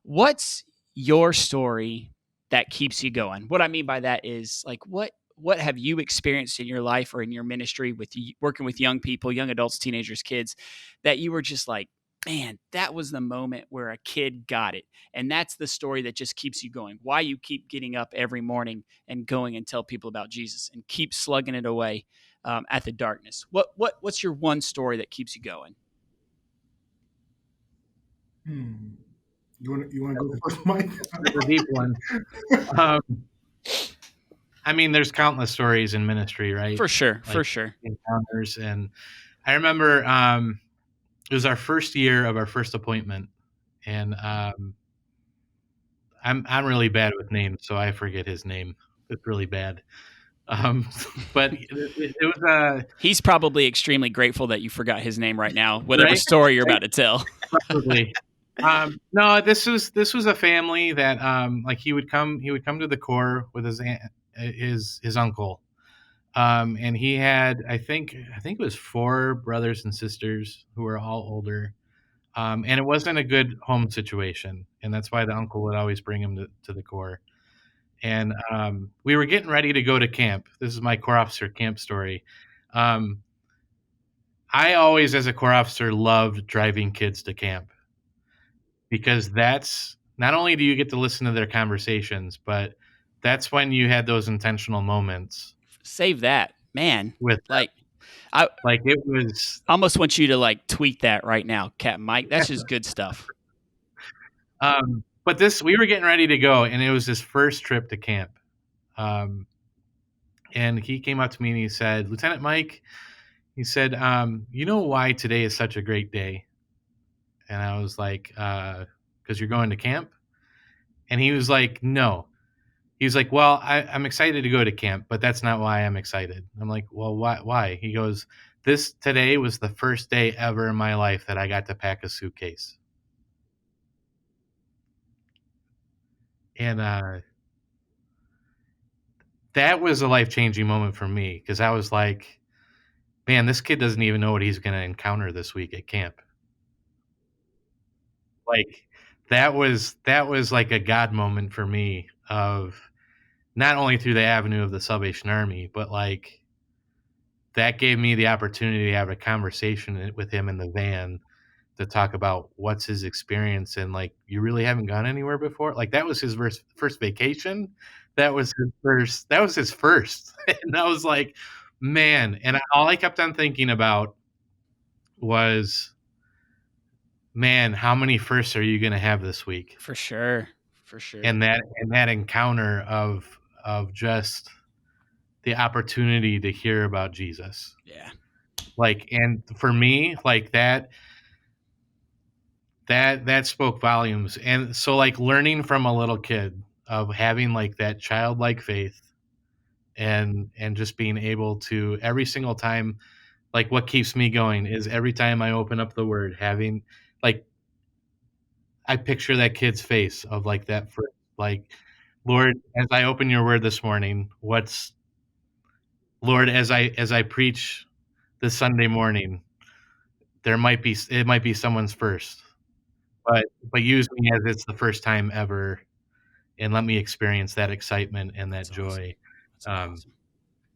what's your story that keeps you going? What I mean by that is like what have you experienced in your life or in your ministry with working with young people, young adults, teenagers, kids, that you were just like, man, that was the moment where a kid got it. And that's the story that just keeps you going. Why you keep getting up every morning and going and tell people about Jesus and keep slugging it away at the darkness. What's your one story that keeps you going? You want to go first, Mike? That's a deep one. I mean, there's countless stories in ministry, right? For sure, Like, for sure. Encounters, and I remember it was our first year of our first appointment, and I'm really bad with names, so I forget his name. It's really bad. But it was He's probably extremely grateful that you forgot his name right now, whatever right? story you're about to tell. Probably. No, this was a family that like he would come to the core with his uncle, and he had I think it was 4 brothers and sisters who were all older, and it wasn't a good home situation, and that's why the uncle would always bring him to the core. And we were getting ready to go to camp. This is my Corps officer camp story. I always, as a Corps officer, loved driving kids to camp, because that's not only do you get to listen to their conversations, but that's when you had those intentional moments. Save that, man. With like it was. I almost want you to like tweet that right now, Captain Mike. That's just good stuff. But we were getting ready to go, and it was his first trip to camp. And he came up to me and he said, "Lieutenant Mike," he said, "you know why today is such a great day?" And I was like, "'Cause you're going to camp?" And he was like, "No." He was like, "Well, I'm excited to go to camp, but that's not why I'm excited." I'm like, "Well, why?" He goes, Today was the first day ever in my life that I got to pack a suitcase." And that was a life-changing moment for me, because I was like, man, this kid doesn't even know what he's going to encounter this week at camp. Like, that was like a God moment for me, of not only through the avenue of the Salvation Army, but like that gave me the opportunity to have a conversation with him in the van to talk about what's his experience, and like, you really haven't gone anywhere before. Like, that was his first vacation. That was his first. And I was like, man. And all I kept on thinking about was, man, how many firsts are you going to have this week? For sure. And that encounter of just the opportunity to hear about Jesus. Yeah. Like, and for me, like that spoke volumes. And so, like, learning from a little kid, of having like that childlike faith, and just being able to, every single time, like, what keeps me going is every time I open up the word, having like, I picture that kid's face of like that first, like, Lord, as I open your word this morning, Lord, as I preach this Sunday morning, it might be someone's first, but use me as it's the first time ever, and let me experience that excitement and that joy. Awesome.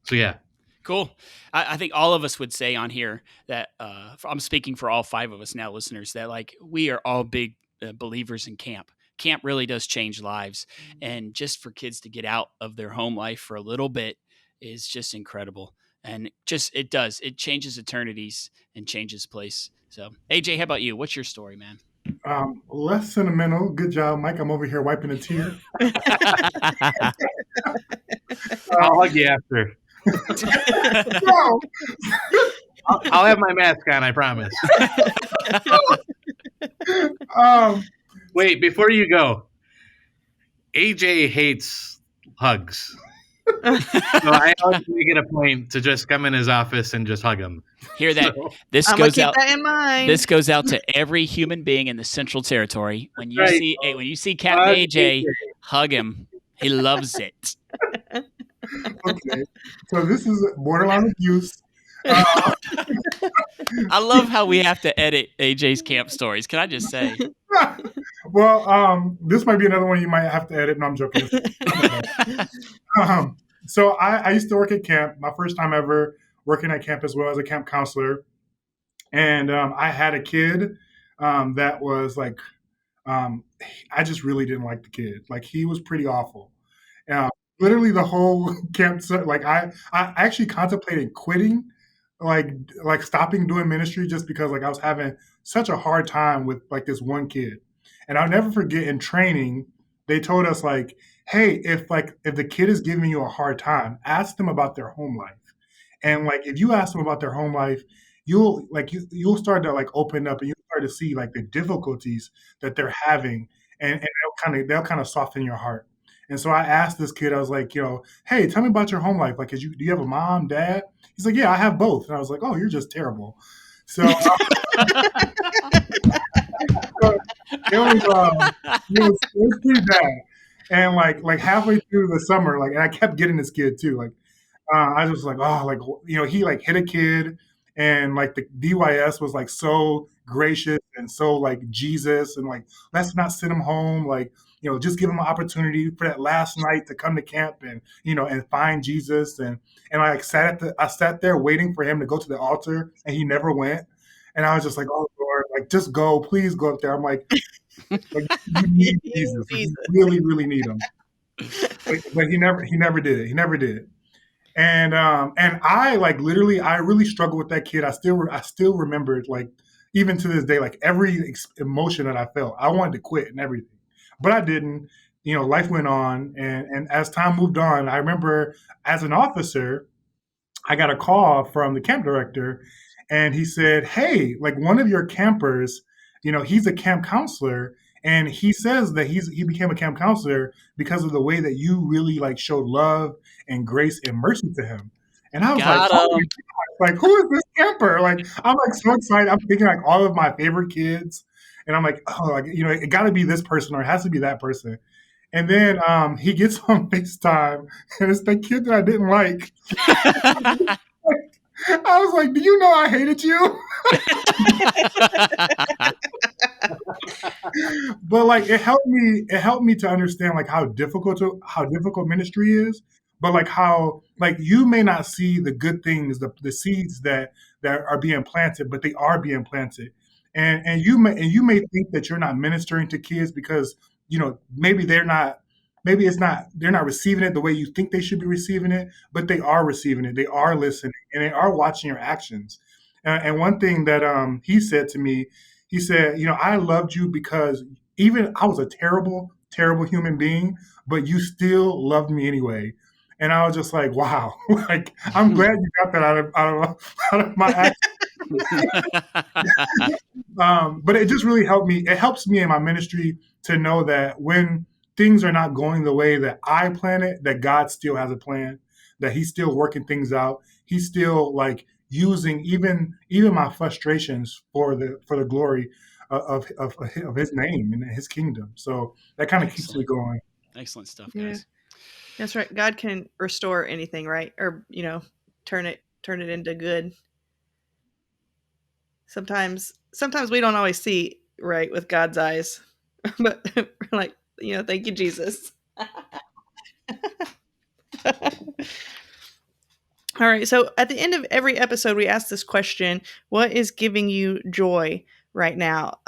So yeah. Cool. I think all of us would say on here that I'm speaking for all 5 of us now, listeners, that like we are all big believers in camp. Camp really does change lives, and just for kids to get out of their home life for a little bit is just incredible. And it changes eternities and changes place. So AJ, how about you? What's your story, man? Less sentimental. Good job, Mike. I'm over here wiping a tear. I'll hug you after. No. I'll have my mask on, I promise. Wait, before you go, AJ hates hugs. So I always make it a point to just come in his office and just hug him. Hear that? So, This I'm gonna goes keep out. that in mind. This goes out to every human being in the Central Territory. When you right. see Captain Hug AJ, AJ. hug him. He loves it. Okay. So this is borderline abuse. I love how we have to edit AJ's camp stories. Can I just say? Well, this might be another one you might have to edit. No, I'm joking. So I used to work at camp. My first time ever working at camp as well as a camp counselor. And I had a kid that was like, I just really didn't like the kid. Like he was pretty awful. Uh, Literally the whole camp, like I actually contemplated quitting, like like stopping doing ministry just because like I was having such a hard time with like this one kid. And I'll never forget in training, they told us like, hey, if the kid is giving you a hard time, ask them about their home life. And like if you ask them about their home life, you'll start to like open up and you'll start to see like the difficulties that they're having, and they'll kind of soften your heart. And so I asked this kid, I was like, hey, tell me about your home life. Like, do you have a mom, dad? He's like, yeah, I have both. And I was like, oh, you're just terrible. So it was pretty bad. And like halfway through the summer, like, and I kept getting this kid too. Like, I was like, oh, like he like hit a kid, and like the DYS was like so gracious and so like Jesus, and like let's not send him home, like just give him an opportunity for that last night to come to camp and and find Jesus, and I sat there waiting for him to go to the altar, and he never went, and I was just like, oh Lord, like just go, please go up there. I'm like you need Jesus, like, you really really need him, but he never did it. He never did. And I like literally I really struggled with that kid. I still remember it, like even to this day, like every emotion that I felt. I wanted to quit and everything, but I didn't. Life went on, and as time moved on, I remember as an officer, I got a call from the camp director, and he said, "Hey, like one of your campers, he's a camp counselor, and he says that he became a camp counselor because of the way that you really like showed love and grace and mercy to him." And I was like, Got "Oh my him. God, like who is this camper?" Like I'm like so excited. I'm thinking like all of my favorite kids, and I'm like, oh, like it got to be this person or it has to be that person. And then he gets on FaceTime, and it's the kid that I didn't like. I was like, "Do you know I hated you?" But like it helped me to understand like how difficult ministry is, but like how like you may not see the good things, the seeds that are being planted, but they are being planted. And you may think that you're not ministering to kids because maybe they're not receiving it the way you think they should be receiving it, but they are receiving it. They are listening, and they are watching your actions. And one thing that he said to me, he said, "I loved you because even I was a terrible, terrible human being, but you still loved me anyway." And I was just like, "Wow!" Like I'm glad you got that out of my but it just really helped me. It helps me in my ministry to know that when things are not going the way that I plan it, that God still has a plan, that He's still working things out. He's still like using even my frustrations for the glory of His name and His kingdom. So that kind of keeps me Excellent. going. Excellent stuff, Yeah. guys. That's right. God can restore anything, right? Or turn it into good. Sometimes we don't always see right with God's eyes, but we're like, thank you, Jesus. All right. So at the end of every episode, we ask this question: what is giving you joy right now?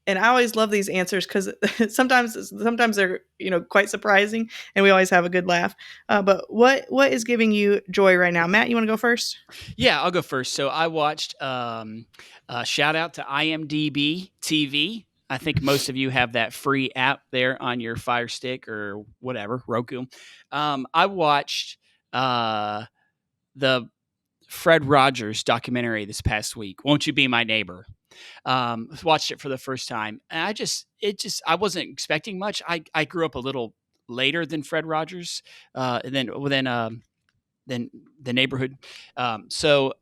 And I always love these answers because sometimes they're quite surprising, and we always have a good laugh. But what is giving you joy right now, Matt? You want to go first? Yeah, I'll go first. So I watched shout out to IMDb TV. I think most of you have that free app there on your Fire Stick or whatever, Roku. I watched the Fred Rogers documentary this past week. Won't You Be My Neighbor? Watched it for the first time, and I wasn't expecting much. I grew up a little later than Fred Rogers, and then the neighborhood. So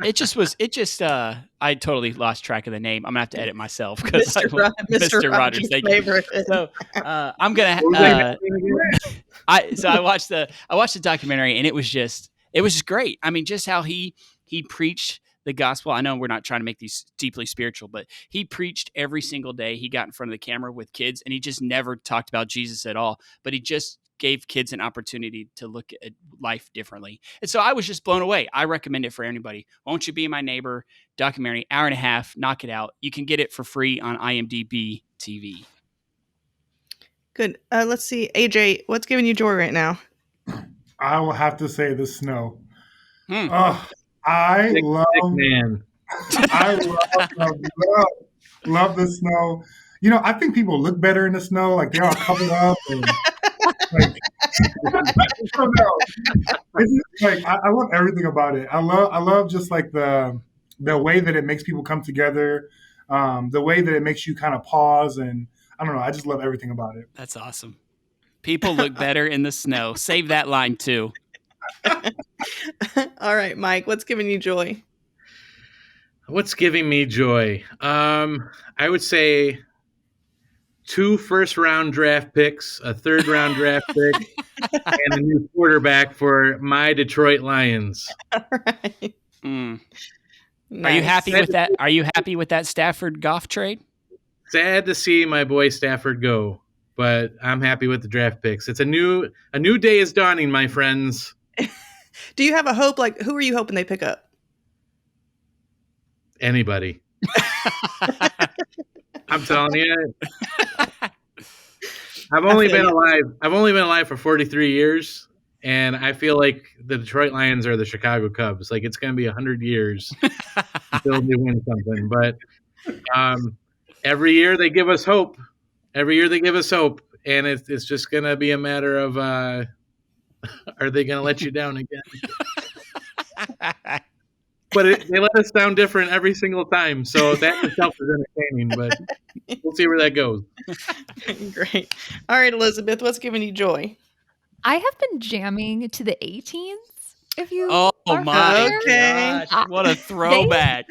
it just was. I totally lost track of the name. I'm gonna have to edit myself because Mr. Mr. Rogers. Thank you. Neighborhood. So I'm gonna. I watched the documentary, and it was just great. I mean, just how he preached the gospel. I know we're not trying to make these deeply spiritual, but he preached every single day. He got in front of the camera with kids, and he just never talked about Jesus at all. But he just gave kids an opportunity to look at life differently. And so I was just blown away. I recommend it for anybody. Won't You Be My Neighbor documentary, hour and a half, knock it out. You can get it for free on IMDb TV. Good. Let's see. AJ, what's giving you joy right now? I will have to say the snow. Hmm. I Sick love man. I love the snow. You know, I think people look better in the snow, like they're all covered up. And, like, I don't know. It's just, like I love everything about it. I love just like the way that it makes people come together, the way that it makes you kind of pause, and I don't know. I just love everything about it. That's awesome. People look better in the snow. Save that line too. All right, Mike, what's giving you joy? What's giving me joy? I would say 2 first-round draft picks, a third-round draft pick, and a new quarterback for my Detroit Lions. All right. Mm. Nice. Are you happy with that? Are you happy with that Stafford Goff trade? Sad to see my boy Stafford go, but I'm happy with the draft picks. It's a new day is dawning, my friends. Do you have a hope? Like, who are you hoping they pick up? Anybody. I'm telling you. I've only been alive for 43 years, and I feel like the Detroit Lions are the Chicago Cubs. Like, it's going to be 100 years until they win something. But every year they give us hope. And it's just going to be a matter of are they going to let you down again? But they let us down different every single time. So that itself is entertaining, but we'll see where that goes. Great. All right, Elizabeth, what's giving you joy? I have been jamming to the 18s. If you Oh are my familiar. gosh, what a throwback.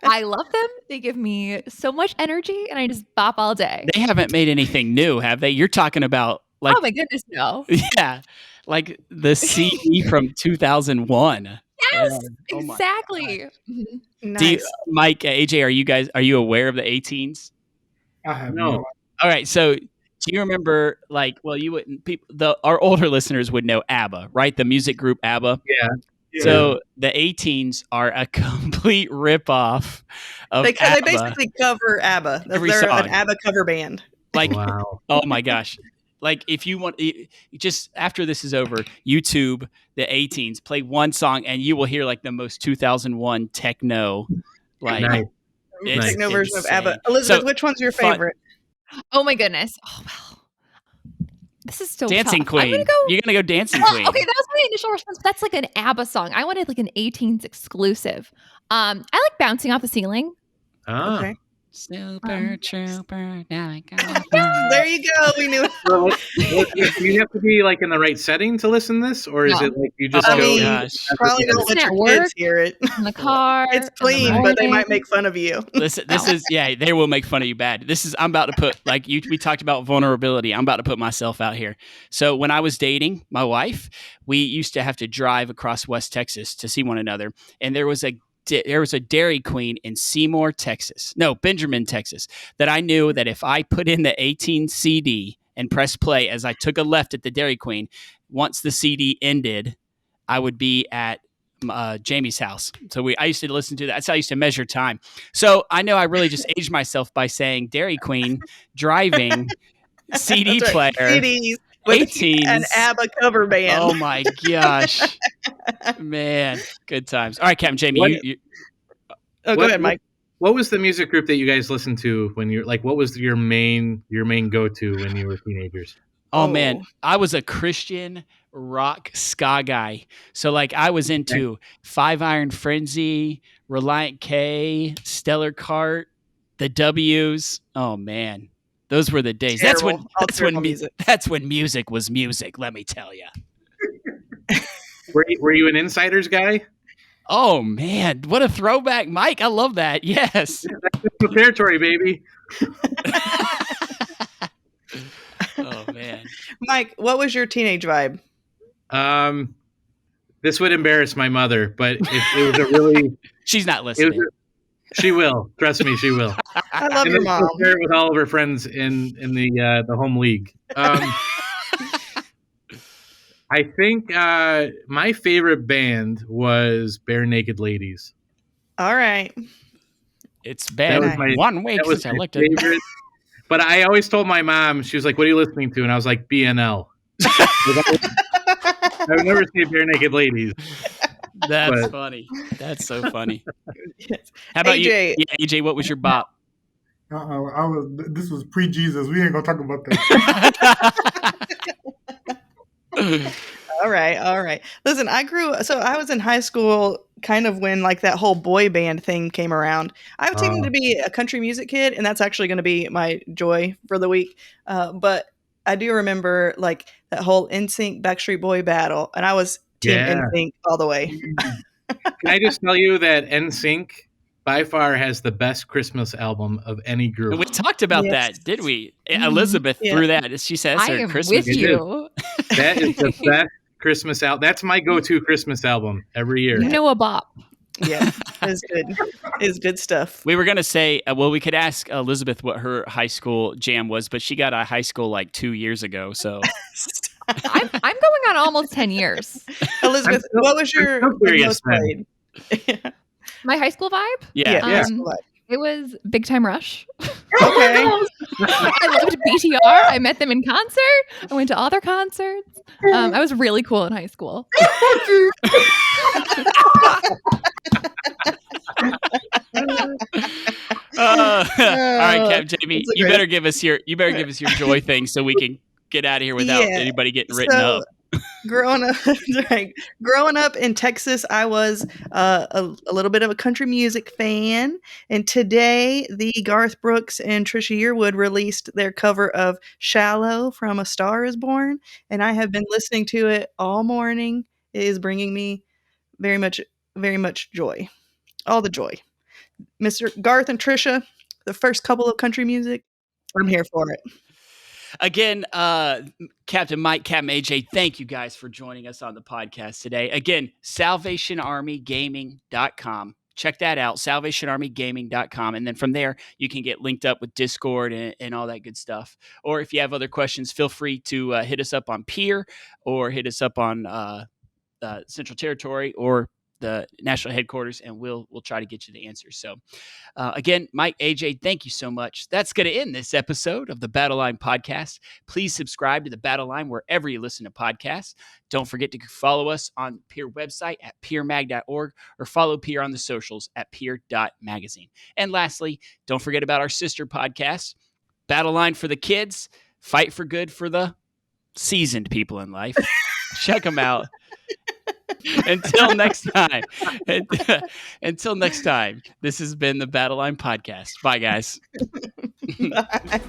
I love them. They give me so much energy, and I just bop all day. They haven't made anything new, have they? You're talking about like Oh my goodness, no. yeah, like the CD from 2001. Yes, Oh my exactly. Mhm. Nice. Do you, Mike, AJ, are you aware of the 18s? I have No. no. All right, so do you remember you wouldn't our older listeners would know ABBA, right? The music group ABBA. Yeah. So the 18s are a complete ripoff of They ABBA. basically cover ABBA. Every They're song. an ABBA cover band. Like, Wow. oh my gosh. Like, if you want, just after this is over, YouTube the 18s, play one song, and you will hear like the most 2001 techno. Like, Nice. it's Techno version of insane. ABBA. Elizabeth, So, which one's your fun- favorite? Oh my goodness. Oh well. This is so Dancing tough. I'm Queen. gonna go. You're gonna go Dancing Well, Queen. okay, that was my initial response. But that's like an ABBA song. I wanted like an 18s exclusive. I like Bouncing Off the Ceiling. Ah. Okay. Super Trooper. Now I got There you go. We knew it. Well, do you have to be like in the right setting to listen to this, or is No. it like you just Oh, go? gosh. Probably don't let Listen your at kids work. hear it. In the car. It's in the clean, but they morning. might make fun of you. Listen, this is they will make fun of you bad. I'm about to put we talked about vulnerability. I'm about to put myself out here. So when I was dating my wife, we used to have to drive across West Texas to see one another, and there was a Dairy Queen in Benjamin, Texas, that I knew that if I put in the 18 CD and press play as I took a left at the Dairy Queen, once the CD ended, I would be at Jamie's house. So I used to listen to that. That's how I used to measure time. So I know I really just aged myself by saying Dairy Queen driving CD That's player. right. CDs with 18s. an ABBA cover band. Oh my gosh. Man, good times. All right, Captain Jamie, What- you Oh, go ahead, Mike. What was the music group that you guys listened to when you're like? What was your main go-to when you were teenagers? Oh man, I was a Christian rock ska guy. So like I was into Five Iron Frenzy, Reliant K, Stellar Cart, the W's. Oh man. Those were the days. Terrible. All terrible music. That's when music was music. Let me tell you. Were you an Insiders guy? Oh man, what a throwback, Mike! I love that. Yes. That's Territory, baby. Oh man, Mike, what was your teenage vibe? This would embarrass my mother, but it was a really. She's not listening. She will. Trust me, she will. I love your mom. She'll share it with all of her friends in the home league. I think my favorite band was Bare Naked Ladies. All right. It's been 1 week since I looked at it. But I always told my mom, she was like, "What are you listening to?" And I was like, "BNL." I would never say Bare Naked Ladies. That's funny. That's so funny. Yes. How about AJ? you? Yeah, AJ, what was your bop? This was pre-Jesus. We ain't gonna talk about that. All right. Listen, I was in high school kind of when like that whole boy band thing came around. I tended to be a country music kid, and that's actually going to be my joy for the week. But I do remember like that whole NSYNC Backstreet Boy battle, and I was team NSYNC all the way. Can I just tell you that NSYNC by far has the best Christmas album of any group. And we talked about that, did we? Elizabeth threw that. She says I her am Christmas. with you. That is the best Christmas album. That's my go-to Christmas album every year. You know a bop. Yeah, it's good. It's good stuff. We were going to say, well, we could ask Elizabeth what her high school jam was, but she got out of high school like 2 years ago. So I'm going on almost 10 years. Elizabeth, what was your most played? My high school vibe? Yeah. It was Big Time Rush. Okay. I loved BTR. I met them in concert. I went to all their concerts. I was really cool in high school. All right, Cap Jamie, you better give us your joy thing so we can get out of here without anybody getting written up. Growing up in Texas, I was a little bit of a country music fan, and today the Garth Brooks and Trisha Yearwood released their cover of "Shallow" from "A Star Is Born," and I have been listening to it all morning. It is bringing me very much joy, all the joy. Mr. Garth and Trisha, the first couple of country music, I'm here for it. Again, Captain Mike, Captain AJ, thank you guys for joining us on the podcast today. Again, SalvationArmyGaming.com. Check that out, SalvationArmyGaming.com. And then from there, you can get linked up with Discord and all that good stuff. Or if you have other questions, feel free to hit us up on Peer or hit us up on Central Territory or the national headquarters, and we'll try to get you the answers. So again, Mike, AJ, thank you so much. That's going to end this episode of the Battle Line podcast. Please subscribe to the Battle Line wherever you listen to podcasts. Don't forget to follow us on Peer website at peermag.org or follow Peer on the socials at peer.magazine. And lastly, don't forget about our sister podcast, Battle Line for the Kids, Fight for Good for the seasoned people in life. Check them out. Until next time, this has been the Battle Line podcast. Bye, guys. Bye.